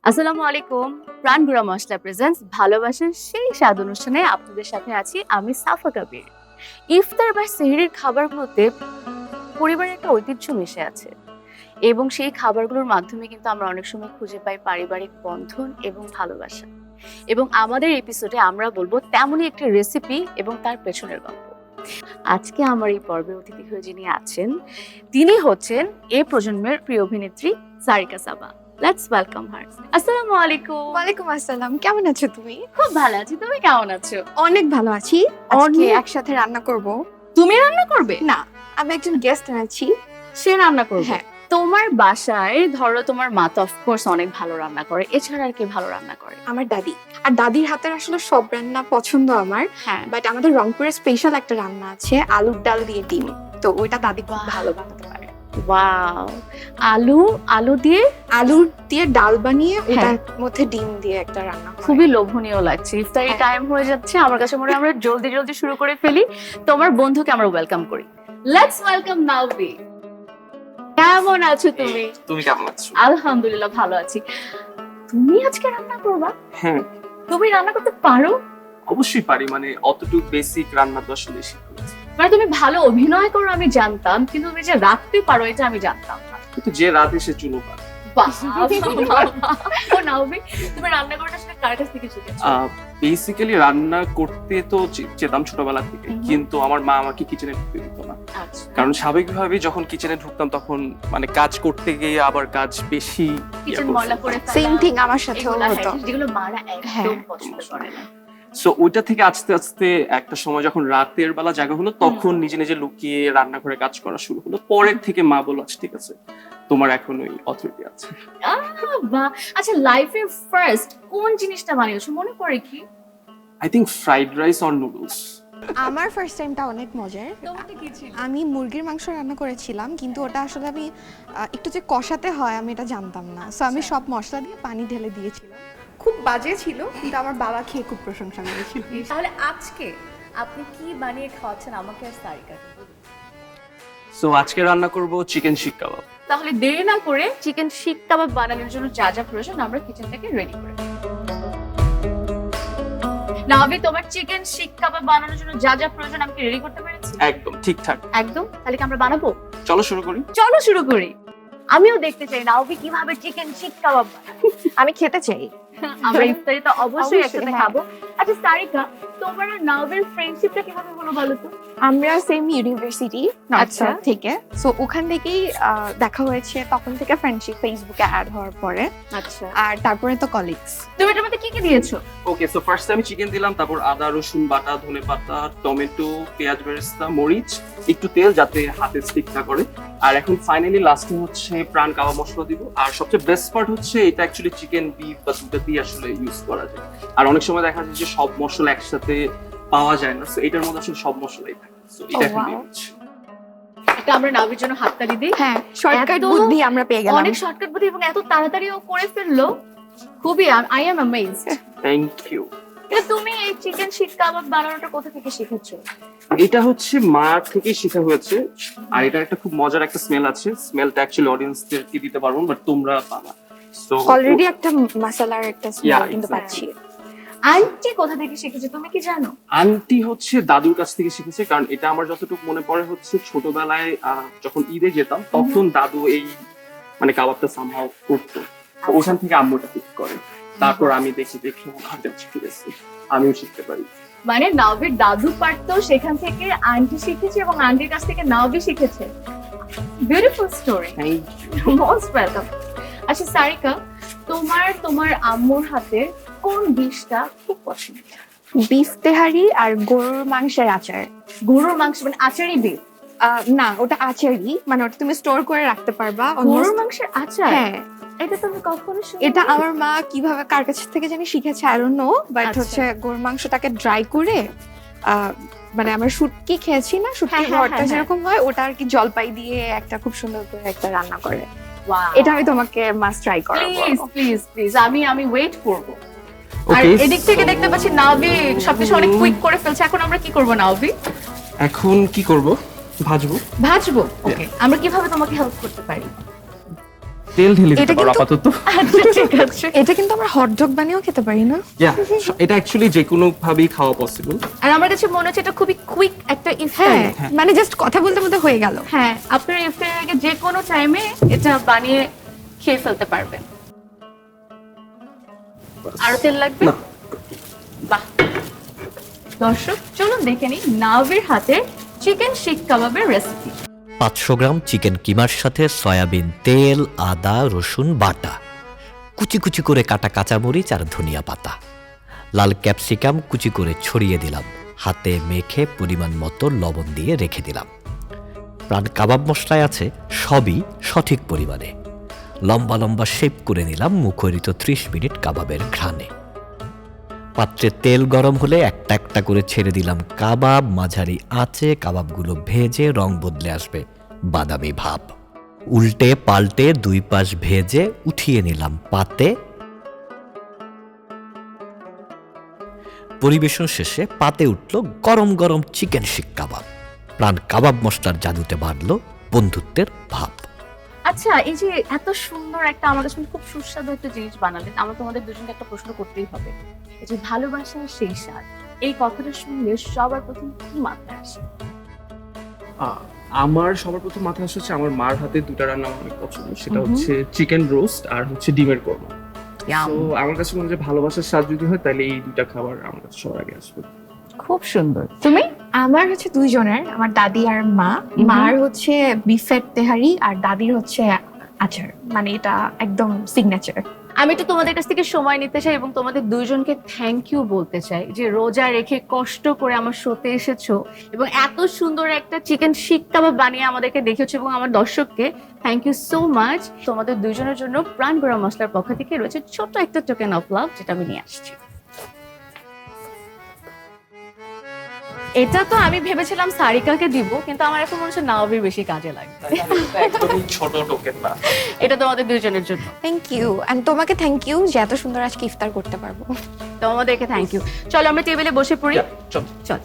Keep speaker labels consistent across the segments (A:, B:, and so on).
A: আসসালামু আলাইকুম। প্রাণগুড়া মশলা প্রেজেন্টস ভালোবাসার সেই স্বাদ অনুষ্ঠানে আপনাদের সাথে আছি আমি সাফা কবির। ইফতার বা সেহরির খাবারগুলোতে পরিবারের একটা ঐতিহ্য মিশে আছে এবং সেই খাবারগুলোর মাধ্যমে কিন্তু আমরা অনেক সময় খুঁজে পাই পারিবারিক বন্ধন এবং ভালোবাসা। এবং আমাদের এপিসোডে আমরা বলবো তেমনই একটি রেসিপি এবং তার পেছনের গল্প। আজকে আমার এই পর্বে অতিথি হয়ে যিনি আছেন তিনি হচ্ছেন এই প্রজন্মের প্রিয় অভিনেত্রী সারিকা সাবা। লেটস ওয়েলকাম হার। আসসালামু আলাইকুম।
B: ওয়ালাইকুম আসসালাম, কেমন আছো তুমি?
A: খুব ভালো আছি, তুমি কেমন আছো?
B: অনেক ভালো আছি। আজকে
A: অনেক।
B: একসাথে রান্না করব।
A: তুমি রান্না করবে?
B: না, আমি একজন গেস্ট আছি।
A: সে রান্না করবে?
B: হ্যাঁ।
A: তোমার বাসায় ধরো তোমার মা তো অফকোর্স অনেক ভালো রান্না করে, এছাড়া আর কি ভালো রান্না করে?
B: আমার দাদি। আর দাদির হাতের আসলে সব রান্না পছন্দ আমার,
A: হ্যাঁ।
B: বাট আমাদের রংপুরের স্পেশাল একটা রান্না আছে আলুর ডাল দিয়ে ডিম। তো ওইটা দাদি খুব
A: বাহ।
B: ভালো বানাতে পারে।
A: ওয়াও। আলু দিয়ে
B: আলুর দিয়ে ডাল বানিয়ে
A: হ্যাঁ।
B: ওটার মধ্যে ডিম দিয়ে একটা রান্না করে।
A: খুবই লোভনীয় লাগছে। ইফতারি
B: হ্যাঁ।
A: টাইম হয়ে যাচ্ছে, আমার কাছে মনে হয় আমরা জলদি জলদি শুরু করে ফেলি। তোমার বন্ধুকে আমরা ওয়েলকাম করি। Let's welcome Naobi. কেমন আছো তুমি?
C: তুমি কেমন আছো?
A: আলহামদুলিল্লাহ ভালো আছি। তুমি আজকে রান্না করবা?
C: হ্যাঁ,
A: তুমি রান্না করতে পারো?
C: অবশ্যই পারি, মানে অতটুকু বেসিক রান্না তো আসলে শিখে গেছি।
A: মানে তুমি ভালো অভিনয় করো আমি জানতাম, কিন্তু তুমি যে রাখতে পারো এটা আমি জানতাম না।
C: কিন্তু যে রাত এসে চুলো পারে।
A: বাহ। ও নাওবি, তুমি রান্না করাটা আসলে কার কাছ থেকে শিখেছো?
C: বেসিক্যালি রান্না করতে তো চেতাম ছোটবেলা থেকে, কিন্তু আমার মা আমাকে কিচেনে ঢুকতে দিত না।
A: আচ্ছা।
C: কারণ স্বাভাবিকভাবে যখন কিচেনে ঢুকতাম তখন মানে কাজ করতে গিয়ে আবার কাজ বেশি
A: কিচেন ময়লা করে ফেলা,
B: সেম থিং আমার সাথেও
A: এগুলা
B: হতো।
A: হ্যাঁ, যেগুলো মারা একদম
B: হ্যাঁ।
A: পছন্দ করে না।
C: সো ওইটা থেকে আস্তে আস্তে একটা সময় যখন রাতের বেলা জাগা হলো তখন নিজে নিজে লুকিয়ে রান্নাঘরে কাজ করা শুরু হলো। পরের থেকে মা বলল আচ্ছা ঠিক আছে, তোমার এখন ওই অথরিটি আছে।
A: বাহ। আচ্ছা, লাইফে ফার্স্ট কোন জিনিসটা বানিয়েছো মনে পড়ে কি?
C: I think fried rice or noodles.
B: আমার ফার্স্ট টাইমটা অনেক মজার।
A: তোমারটা কি ছিল?
B: আমি মুরগির মাংস রান্না করেছিলাম, কিন্তু ওটা আসলে আমি একটু যে কষাতে হয় আমি এটা জানতাম না। সো আমি সব মশলা দিয়ে পানি ঢেলে দিয়েছিলাম। খুব বাজে ছিল, কিন্তু আমার বাবা খেয়ে খুব প্রশংসা করেছিল।
A: তাহলে আজকে আপনি কি বানিয়ে খাওয়াচ্ছেন আমাকে আর সারিকাকে?
C: সো আজকে রান্না করব চিকেন শিক কাবাব।
A: তাহলে দেরি না করে চিকেন শিক কাবাব বানানোর জন্য যা যা প্রয়োজন আমরা কিচেনটাকে রেডি করে নিই। নাভি, তোমার চিকেন শিক কাবাব বানানোর জন্য যা যা প্রয়োজন আমি কি রেডি করতে পেরেছি?
C: একদম ঠিকঠাক।
A: একদম। তাহলে কি আমরা বানাবো?
C: চলো শুরু করি।
A: চলো শুরু করি। আমিও দেখতে চাই নাভি কিভাবে চিকেন শিক কাবাব বানায়।
B: আমি খেতে চাই।
A: আমরা ইফতারিতে অবশ্যই
B: অবশ্যই,
A: একসাথে
B: হ্যাঁ।
A: খাবো। আচ্ছা সারিকা, তোমার আর নাভির ফ্রেন্ডশিপটা কিভাবে হলো বলো তো?
B: আমরা সেম ইউনিভার্সিটি
A: আচ্ছা।
B: থেকে, সো ওখান থেকেই দেখা হয়েছে। তখন থেকে ফ্রেন্ডশিপ ফেসবুকে অ্যাড হওয়ার পরে,
A: আচ্ছা।
B: আর তারপরে তো কলিগস।
A: তুমি এটার মধ্যে কি কি দিয়েছো?
C: ওকে, সো ফার্স্টে আমি চিকেন দিলাম, তারপর আদা রসুন বাটা, ধনেপাতা, টমেটো, পেঁয়াজ বেরেস্তা, মরিচ, একটু তেল যাতে হাতে স্টিক না করে। আর এখন ফাইনালি লাস্টে হচ্ছে প্রাণ কাবাব মশলা দিব। আর সবচেয়ে বেস্ট পার্ট হচ্ছে এটা অ্যাকচুয়ালি চিকেন বিফ বা দুটো দিয়ে আসলে ইউজ করা যায়। আর অনেক সময় দেখা যায় যে সব মশলা একসাথে পাওয়া যায় না, সো এটার মধ্যে আসলে সব মশলাই থাকে। সো এটা এখন দিয়ে দিচ্ছি।
A: এটা আমরা নাভির জন্য হাততালি দিই।
B: হ্যাঁ, শর্টকাট
A: এত-
B: বুদ্ধি আমরা পেয়ে গেলাম।
A: অনেক শর্টকাট বুদ্ধি এবং এত তাড়াতাড়ি ও করে ফেললো। খুবই I am amazed.
C: Thank you.
A: এটা তুমি এই চিকেন শিক কাবাব বানানোটা কোথা থেকে শিখেছো?
C: এটা হচ্ছে মা থেকে শেখা হয়েছে। আর এটার একটা খুব মজার একটা স্মেল আছে। স্মেলটা অ্যাকচুয়ালি অডিয়েন্সদেরকে দিতে পারবো বাট তোমরা পাবা। সো
B: অলরেডি একটা মশলার একটা স্মেল
C: Yeah,
B: কিন্তু
C: exactly.
B: পাচ্ছি।
A: আন্টি কোথা থেকে শিখেছো তুমি কি জানো?
C: আন্টি হচ্ছে দাদুর কাছ থেকে শিখেছে, কারণ এটা আমার যতটুকু মনে পড়ে হচ্ছে ছোটবেলায় যখন ঈদে যেতাম তখন দাদু এই মানে কাবাবটা সামহাও করতো। তো ওখান থেকে আম্মুটা ঠিক করে। তারপর আমি দেখি দেখি ঠিক আছে, আমিও শিখতে পারি।
A: মানে নাভির দাদু পারতো, সেখান থেকে আন্টি শিখেছে এবং আন্টির কাছ থেকে নাভি শিখেছে। Beautiful story.
C: Thank you.
A: Most welcome. আচ্ছা সারিকা, তোমার আম্মুর হাতে কোন ডিশটা খুব পছন্দ?
B: বিফ তেহারি আর গরুর মাংসের আচার।
A: গরুর মাংস মানে আচারি বিফ?
B: না, ওটা আচারই, মানে ওটা তুমি স্টোর করে রাখতে পারবা।
A: গরুর
B: almost-
A: মাংসের আচার?
B: হ্যাঁ,
A: এটা তো আমি কখনো শুনি।
B: এটা আমার মা কিভাবে কার কাছ থেকে জানি শিখেছে, আই ডোন্ট নো, বাট
A: আচ্ছা।
B: হচ্ছে গরুর মাংসটাকে ড্রাই করে মানে আমরা শুটকি খেয়েছি না, শুটকি
A: হ্যাঁ, হ্যাঁ,
B: ভর্তা
A: হ্যাঁ,
B: যেরকম হয়, ওটা আর কি জলপাই দিয়ে একটা খুব সুন্দর করে একটা রান্না করে।
A: Wow.
B: এটা আমি তোমাকে মাস্ট ট্রাই করাবো।
A: প্লিজ প্লিজ প্লিজ, আমি ওয়েট করব। আর
C: Okay,
A: এদিক থেকে
C: so-
A: দেখতে পাচ্ছি নাভি সবকিছু অনেক কুইক করে ফেলছে। এখন আমরা কি করব নাভি?
C: এখন কি করব? ভাজবো।
A: ভাজবো। ওকে, আমরা কিভাবে তোমাকে হেল্প করতে পারি?
C: তেল ঢেলে দিতে
B: এটা
C: পারো
B: কিন্তু-
C: আপাতত।
A: আচ্ছা ঠিক আছে।
B: এটা কিন্তু আমরা হটডগ বানিয়েও খেতে পারি না?
C: এটা অ্যাকচুয়ালি যে কোনো ভাবেই খাওয়া পসিবল।
A: আর আমার কাছে মনে হচ্ছে এটা খুবই কুইক একটা ইফতার।
B: হ্যাঁ, মানে জাস্ট কথা বলতে বলতে হয়ে গেল।
A: হ্যাঁ, আপনার ইফতারের আগে যে কোনো টাইমে এটা বানিয়ে খেয়ে ফেলতে পারবেন। আরো তেল লাগবে?
C: না।
A: বাহ। দর্শক চলুন দেখে নিই নাভির হাতের চিকেন শিক কাবাবের রেসিপি।
D: 500 গ্রাম চিকেন কিমার সাথে সয়াবিন তেল, আদা রসুন বাটা, কুচি কুচি করে কাটা কাঁচামরিচ আর ধনিয়া পাতা, লাল ক্যাপসিকাম কুচি করে ছড়িয়ে দিলাম, হাতে মেখে পরিমাণ মতো লবণ দিয়ে রেখে দিলাম। প্রাণ কাবাব মশলায় আছে সবই সঠিক পরিমাণে। লম্বা লম্বা শেপ করে নিলাম মুখরিত 30 মিনিট কাবাবের ঘ্রাণে। পাত্রে তেল গরম হলে একটা একটা করে ছেড়ে দিলাম কাবাব, মাঝারি আঁচে কাবাবগুলো ভেজে রং বদলে আসবে বাদামি ভাব। উল্টে পাল্টে দুই পাশ ভেজে উঠিয়ে নিলাম পাতে। পরিবেশন শেষে পাতে উঠল গরম গরম চিকেন শিক কাবাব। প্রাণ কাবাব মশলার জাদুতে বাড়ল বন্ধুত্বের ভাব।
A: আচ্ছা, এই যে এত সুন্দর একটা আমার কাছে খুব সুস্বাদু একটা জিনিস বানালেন, আমার তোমাদের দুজনকে একটা প্রশ্ন করতেই হবে। এই যে ভালোবাসার সেই স্বাদ, এই কথাটা শুনলে সবার প্রথম কি মাথায় আসে?
C: আমার সবার প্রথম মাথায় আসছে আমার মার হাতে দুটো রান্না আমার অনেক পছন্দ, সেটা হচ্ছে চিকেন রোস্ট আর হচ্ছে ডিমের কোরমা। তো আমার কাছে মনে হয় যে ভালোবাসার স্বাদ যদি হয় তাহলে এই দুটা খাবার আমার কাছে সবার আগে আসবে।
A: খুব সুন্দর। তুমি?
B: আমার হচ্ছে দুইজনের, আমার দাদি আর মা। মার হচ্ছে বিফের তেহারি আর দাদির হচ্ছে আচার, মানে এটা একদম সিগনেচার।
A: আমি তো তোমাদের কাছ থেকে সময় নিতে চাই এবং তোমাদের দুইজনকে থ্যাংক ইউ বলতে চাই যে রোজা রেখে কষ্ট করে আমার শোতে এসেছো এবং এত সুন্দর একটা চিকেন শিক কাবাব বানিয়ে আমাদেরকে দেখেছো এবং আমার দর্শককে থ্যাংক ইউ সো মাচ। তোমাদের দুইজনের জন্য প্রাণ গরম মশলার পক্ষ থেকে রয়েছে ছোট একটা টোকেন অফ লাভ, যেটা আমি নিয়ে আসছি। এটা তো আমি ভেবেছিলাম সারিকাকে দিব, কিন্তু আমার এখন মনে হচ্ছে নাওবির বেশি কাজে লাগবে।
C: একদমই ছোট টোকেন না।
A: এটা তোমাদের দুইজনের জন্য।
B: থ্যাংক ইউ, এন্ড তোমাকে থ্যাংক ইউ যে এত সুন্দর আজকে ইফতার করতে পারবো।
A: তোমাদেরকে থ্যাংক ইউ। চলো আমরা টেবিলে বসে পড়ি।
C: চলো।
A: চল।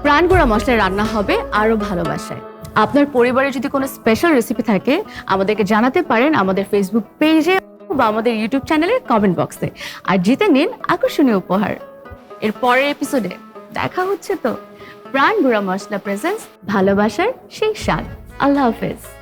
A: প্রাণ গুঁড়া মশলায় রান্না হবে আরো ভালোবাসায়। আপনার পরিবারে যদি কোনো স্পেশাল রেসিপি থাকে আমাদেরকে জানাতে পারেন আমাদের ফেসবুক পেজে বা আমাদের ইউটিউব চ্যানেলের কমেন্ট বক্সে, আর জিতে নিন আকর্ষণীয় উপহার। এর পরের এপিসোডে দেখা হচ্ছে তো। প্রাণ গুঁড়া মশলা প্রেজেন্স, ভালোবাসার সেই স্বাদ। আল্লাহ হাফেজ।